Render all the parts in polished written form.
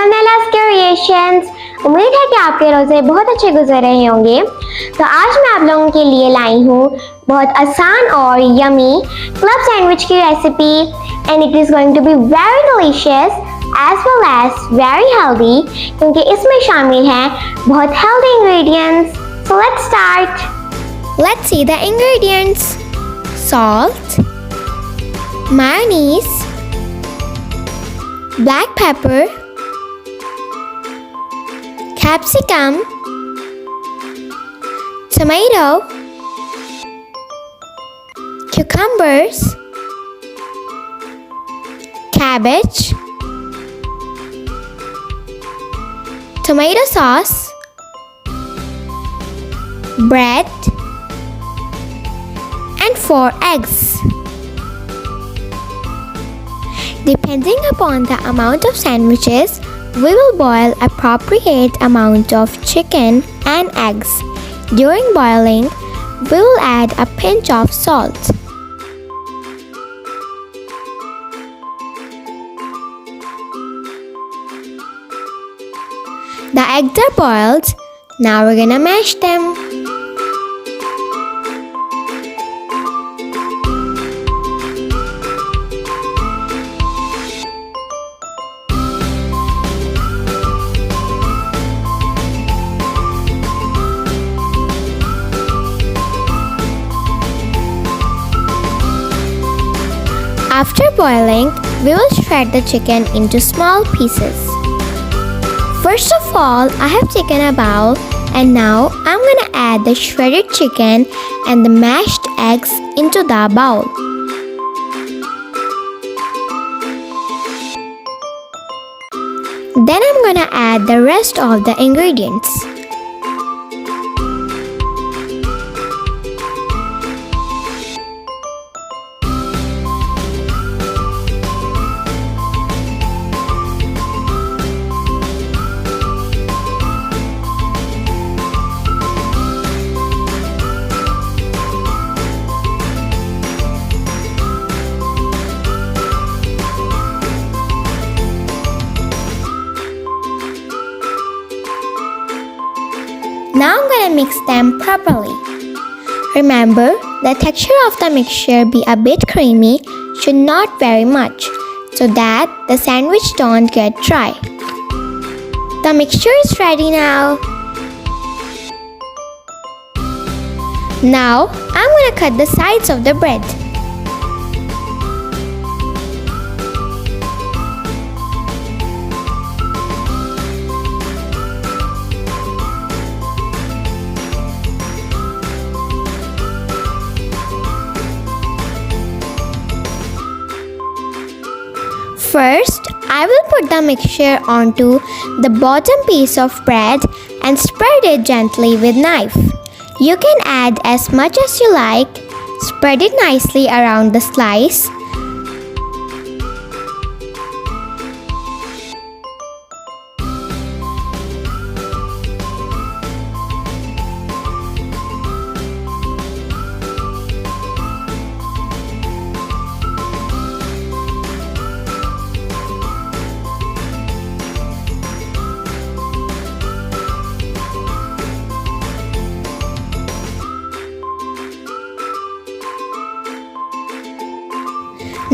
Welcome लैला's creations. उम्मीद है कि आपके रोज़े बहुत अच्छे गुजर रहे होंगे। तो आज मैं आप लोगों के लिए लाई हूँ बहुत आसान और यमी क्लब सैंडविच की recipe and it is going to be very delicious as well as very healthy, क्योंकि इसमें शामिल हैं बहुत healthy ingredients. So let's start. Let's see the ingredients. Salt, mayonnaise, black pepper, capsicum, tomato, cucumbers, cabbage, tomato sauce, bread, and 4 eggs. Depending upon the amount of sandwiches, we will boil appropriate amount of chicken and eggs. During boiling, we will add a pinch of salt. The eggs are boiled. Now we're gonna mash them. After boiling, we will shred the chicken into small pieces. First of all, I have taken a bowl and now I'm gonna add the shredded chicken and the mashed eggs into the bowl. Then I'm gonna add the rest of the ingredients. Now I'm gonna mix them properly. Remember, the texture of the mixture be a bit creamy, should not very much, so that the sandwich don't get dry. The mixture is ready now. Now I'm gonna cut the sides of the bread. First, I will put the mixture onto the bottom piece of bread and spread it gently with knife. You can add as much as you like. Spread it nicely around the slice.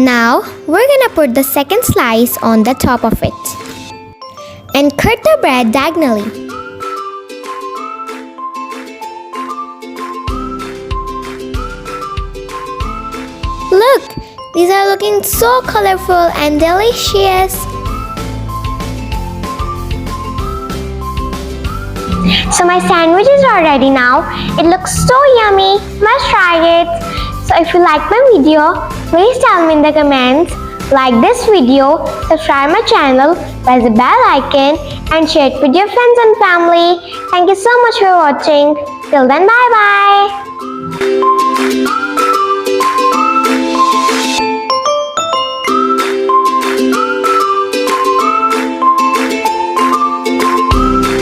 Now, we're gonna put the second slice on the top of it and cut the bread diagonally. Look, these are looking so colorful and delicious. So my sandwiches are ready now. It looks so yummy. Must try it. So if you like my video, please tell me in the comments. Like this video, subscribe my channel, press the bell icon and share it with your friends and family. Thank you so much for watching. Till then, bye bye.